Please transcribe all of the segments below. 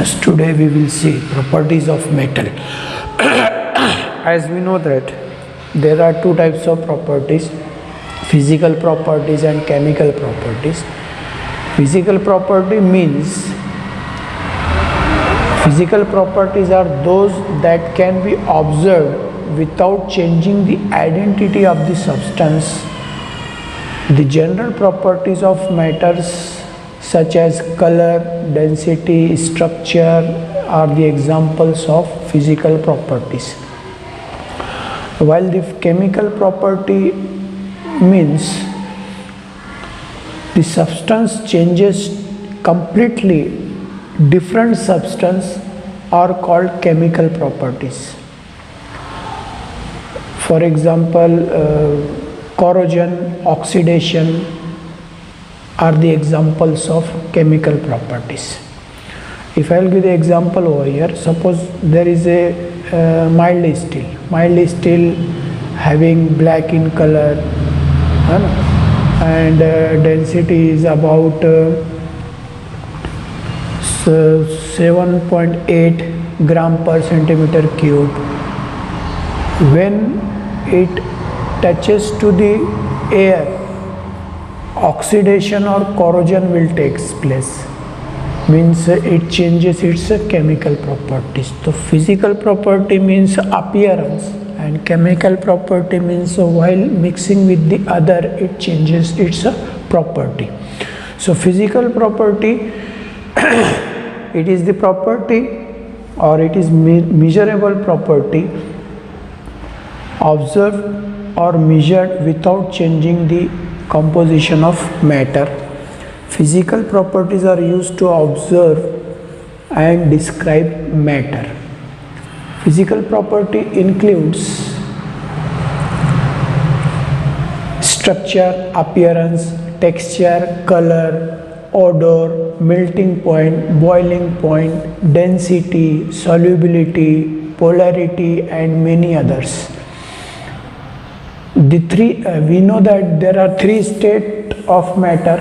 As today we will see properties of metal. As we know that there are two types of properties, physical properties and chemical properties. Physical properties are those that can be observed without changing the identity of the substance. The general properties of matters such as color, density, structure are the examples of physical properties. While the chemical property means the substance changes completely, different substance are called chemical properties. For example, corrosion, oxidation are the examples of chemical properties. If I will give the example over here, suppose there is a mild steel having black in color, and density is about 7.8 gram per centimeter cube. When it touches to the air, oxidation or corrosion will take place, means it changes its chemical properties. So physical property means appearance and chemical property means while mixing with the other it changes its property. So physical property it is the property or it is measurable property observed or measured without changing the composition of matter. Physical properties are used to observe and describe matter. Physical property includes structure, appearance, texture, color, odor, melting point, boiling point, density, solubility, polarity, and many others. We know that there are three states of matter: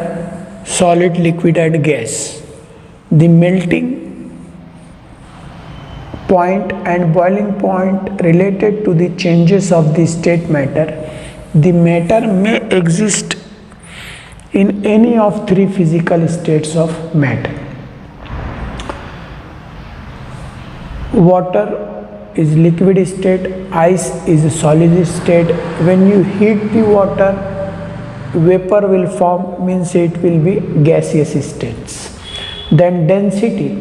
solid, liquid, and gas. The melting point and boiling point related to the changes of the state matter. The matter may exist in any of three physical states of matter. Water is liquid state, ice is a solid state. When you heat the water, vapor will form, means it will be gaseous states. Then density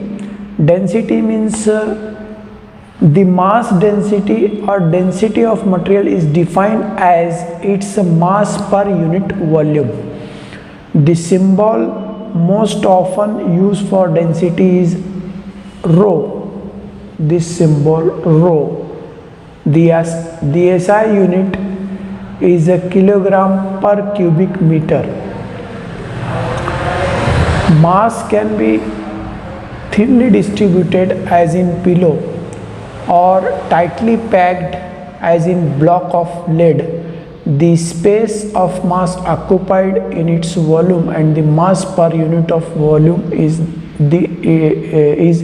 means the mass density or density of material is defined as its mass per unit volume. The symbol most often used for density is rho. This symbol rho. The SI unit is a kilogram per cubic meter. Mass can be thinly distributed as in pillow or tightly packed as in block of lead. The space of mass occupied in its volume and the mass per unit of volume is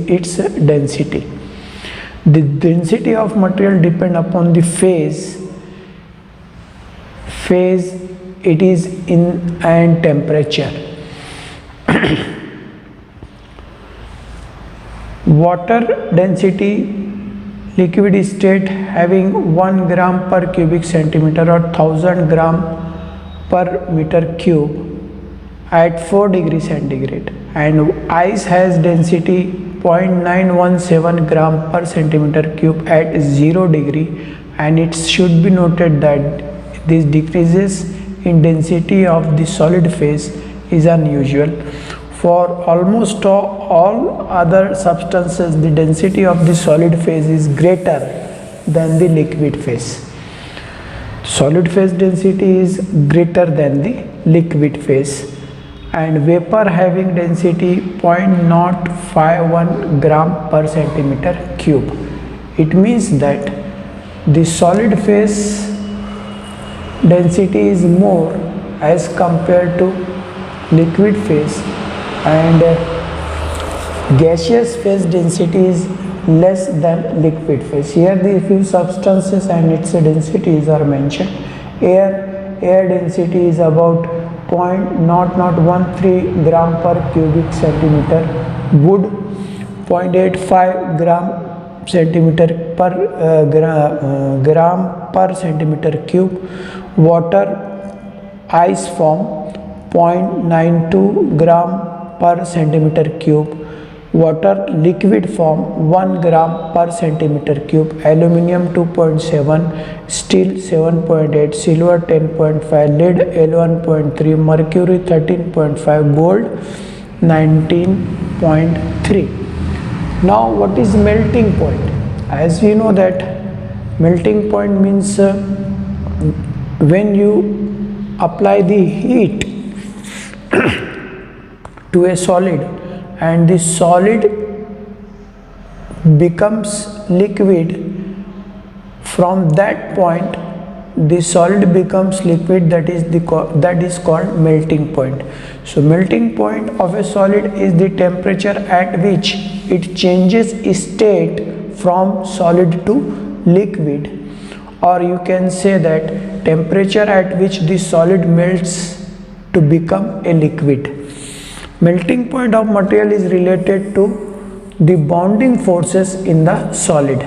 its density. The density of material depends upon the phase it is in and temperature. Water density, liquid state having 1 gram per cubic centimeter or 1000 gram per meter cube at 4 degrees centigrade, and ice has density 0.917 gram per centimeter cube at 0 degree, and it should be noted that this decreases in density of the solid phase is unusual. For almost all other substances, the density of the solid phase is greater than the liquid phase. Solid phase density is greater than the liquid phase, and vapor having density 0.051 gram per centimeter cube. It means that the solid phase density is more as compared to liquid phase, and Gaseous phase density is less than liquid phase. Here the few substances and its densities are mentioned. Air density is about 0.0013 gram per cubic centimeter. Wood 0.85 gram centimeter per gram per centimeter cube. Water ice form 0.92 gram per centimeter cube. Water liquid form 1 gram per centimeter cube. Aluminium 2.7, steel 7.8, silver 10.5, lead 11.3, mercury 13.5, gold 19.3. Now what is melting point? As we know that melting point means when you apply the heat to a solid and the solid becomes liquid, from that point the solid becomes liquid, that is called melting point. So melting point of a solid is the temperature at which it changes state from solid to liquid, or you can say that temperature at which the solid melts to become a liquid. Melting point of material is related to the bonding forces in the solid.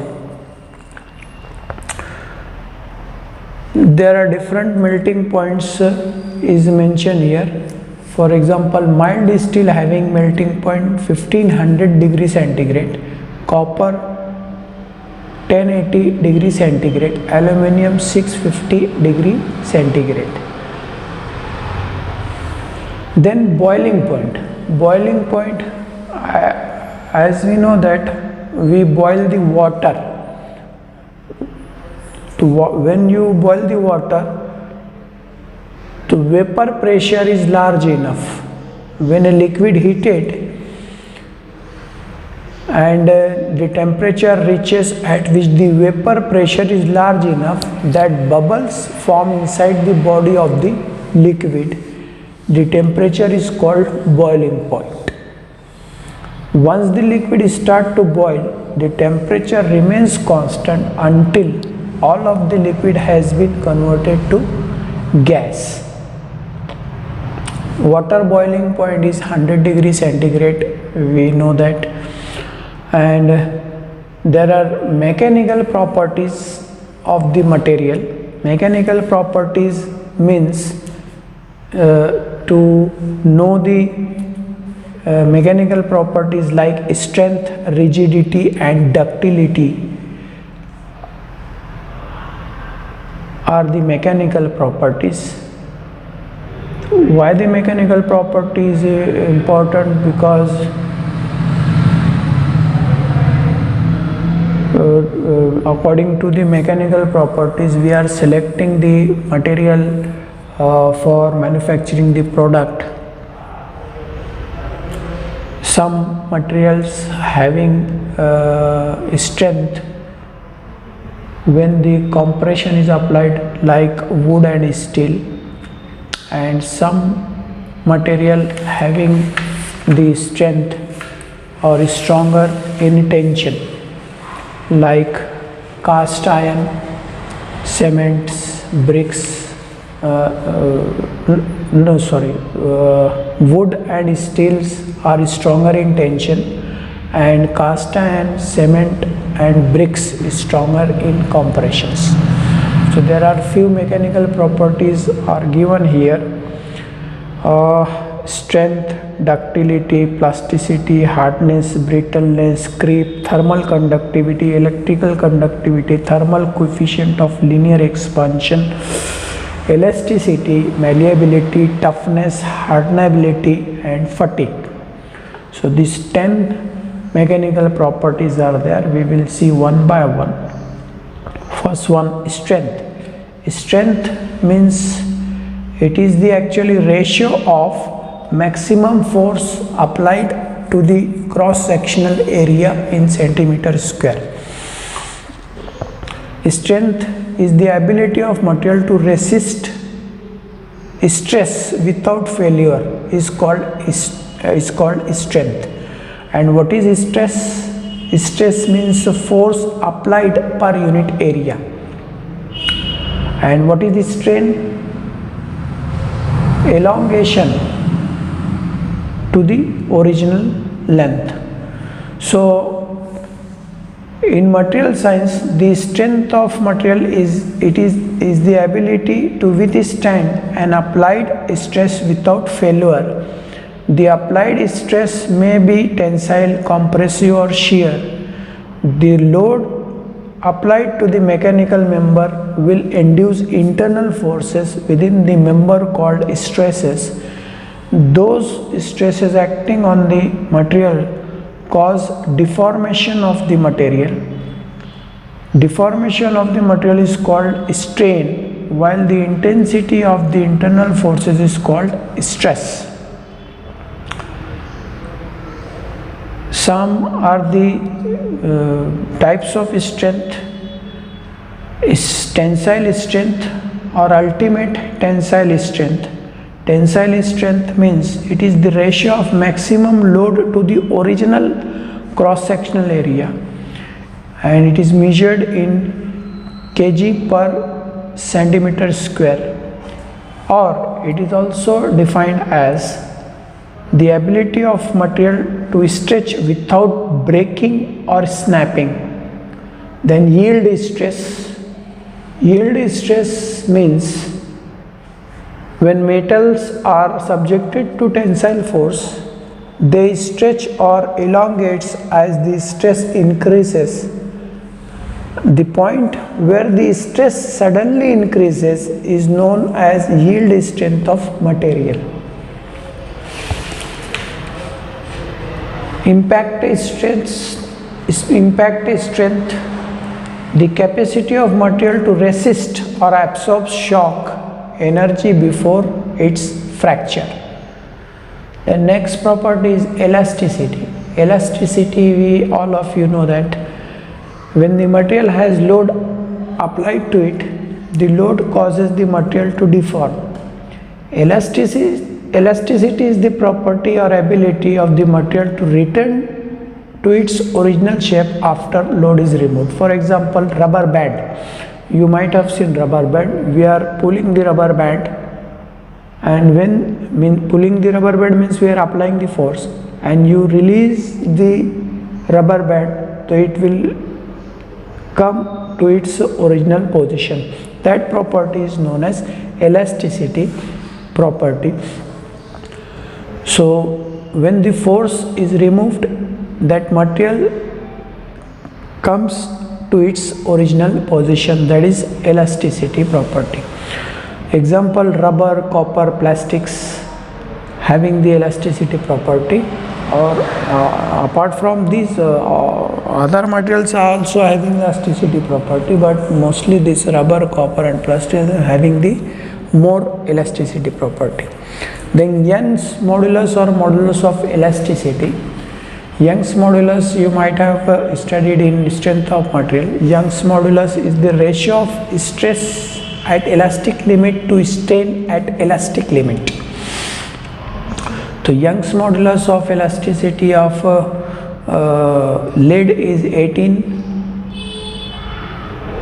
There are different melting points is mentioned here. For example, mild steel having melting point 1500 degree centigrade, copper 1080 degree centigrade, aluminium 650 degree centigrade. Then boiling point, as we know that we boil the water. When you boil the water, the vapor pressure is large enough. When a liquid heated and the temperature reaches at which the vapor pressure is large enough, that bubbles form inside the body of the liquid. The temperature is called boiling point. Once the liquid starts to boil, the temperature remains constant until all of the liquid has been converted to gas. Water boiling point is 100 degree centigrade, we know that. And there are mechanical properties of the material. Mechanical properties means to know the mechanical properties like strength, rigidity and ductility are the mechanical properties. Why the mechanical property is important? Because according to the mechanical properties, we are selecting the material for manufacturing the product. Some materials having strength when the compression is applied, like wood and steel, and some material having the strength or stronger in tension, like cast iron, cements, bricks, wood and steels are stronger in tension, and cast iron, cement and bricks is stronger in compressions. So there are few mechanical properties are given here: strength, ductility, plasticity, hardness, brittleness, creep, thermal conductivity, electrical conductivity, thermal coefficient of linear expansion, elasticity, malleability, toughness, hardenability and fatigue. So these 10 mechanical properties are there. We will see one by one. First one, strength. Strength means it is the actually ratio of maximum force applied to the cross sectional area in centimeter square. Strength is the ability of material to resist stress without failure is called strength. And what is stress? Stress means force applied per unit area. And what is the strain? Elongation to the original length. So in material science, the strength of material is the ability to withstand an applied stress without failure. The applied stress may be tensile, compressive or shear. The load applied to the mechanical member will induce internal forces within the member called stresses. Those stresses acting on the material cause deformation of the material. Deformation of the material is called strain, while the intensity of the internal forces is called stress. Some are the types of strength: tensile strength or ultimate tensile strength. Tensile strength means it is the ratio of maximum load to the original cross-sectional area, and it is measured in kg per centimeter square, or it is also defined as the ability of material to stretch without breaking or snapping. Then yield stress. Yield stress means when metals are subjected to tensile force, they stretch or elongates as the stress increases. The point where the stress suddenly increases is known as yield strength of material. Impact strength, the capacity of material to resist or absorb shock energy before its fracture. The next property is elasticity. Elasticity, all of you know that when the material has load applied to it, the load causes the material to deform. Elasticity is the property or ability of the material to return to its original shape after load is removed. For example, rubber band. You might have seen rubber band. We are pulling the rubber band, and when pulling the rubber band means we are applying the force, and you release the rubber band, so it will come to its original position. That property is known as elasticity property. So when the force is removed, that material comes to its original position, that is elasticity property. Example, rubber, copper, plastics having the elasticity property, or apart from these other materials are also having elasticity property, but mostly this rubber, copper and plastic are having the more elasticity property. Then Young's modulus or modulus of elasticity. Young's modulus you might have studied in strength of material. Young's modulus is the ratio of stress at elastic limit to strain at elastic limit. So Young's modulus of elasticity of lead is 18,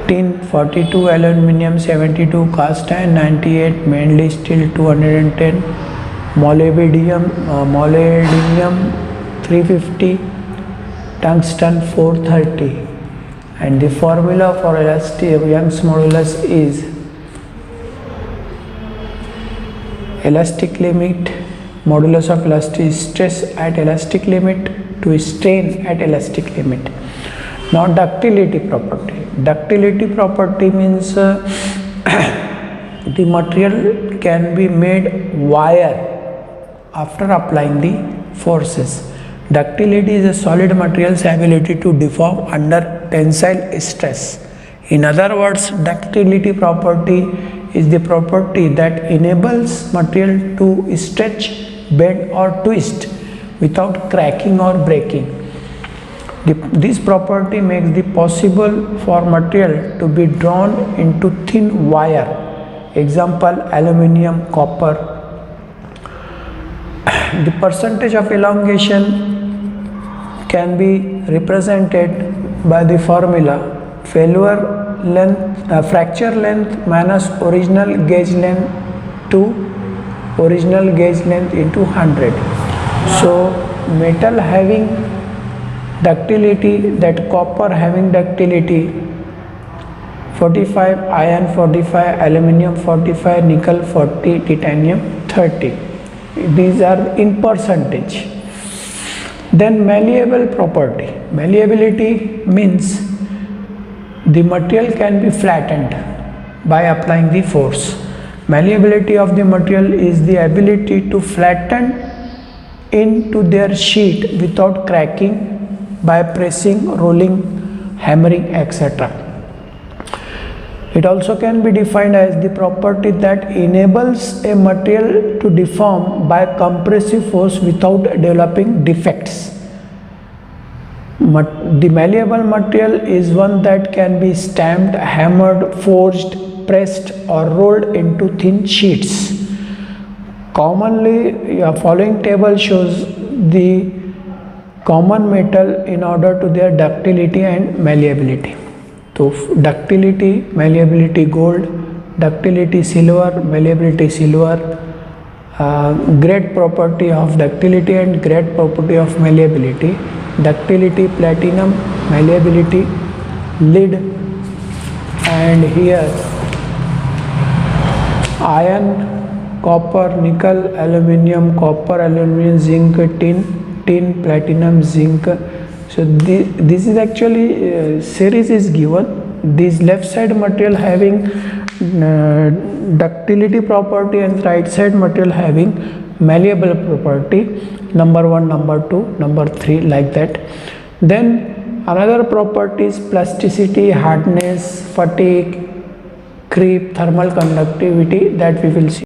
tin 42, aluminium 72, cast iron 98, mainly steel 210, molybdenum 350, tungsten 430, and the formula for Young's modulus is elastic limit, modulus of elastic stress at elastic limit to strain at elastic limit. Now ductility property. Ductility property means the material can be made wire after applying the forces. Ductility is a solid material's ability to deform under tensile stress. In other words, ductility property is the property that enables material to stretch, bend or twist without cracking or breaking. This property makes it possible for material to be drawn into thin wire. Example, aluminium, copper. The percentage of elongation can be represented by the formula fracture length minus original gauge length to original gauge length into 100. So metal having ductility, that copper having ductility 45, iron 45, aluminium 45, nickel 40, titanium 30. These are in percentage. Then malleable property. Malleability means the material can be flattened by applying the force. Malleability of the material is the ability to flatten into their sheet without cracking by pressing, rolling, hammering, etc. It also can be defined as the property that enables a material to deform by compressive force without developing defects. The malleable material is one that can be stamped, hammered, forged, pressed or rolled into thin sheets. Commonly, following table shows the common metal in order to their ductility and malleability. So ductility, malleability gold, ductility silver, malleability silver, great property of ductility and great property of malleability. Ductility platinum, malleability lead, and here iron, copper, nickel, aluminium, copper, aluminium, zinc, tin, platinum, zinc. So this is actually series is given. This left side material having ductility property and right side material having malleable property, number 1, number 2, number 3, like that. Then another property is plasticity, hardness, fatigue, creep, thermal conductivity, that we will see.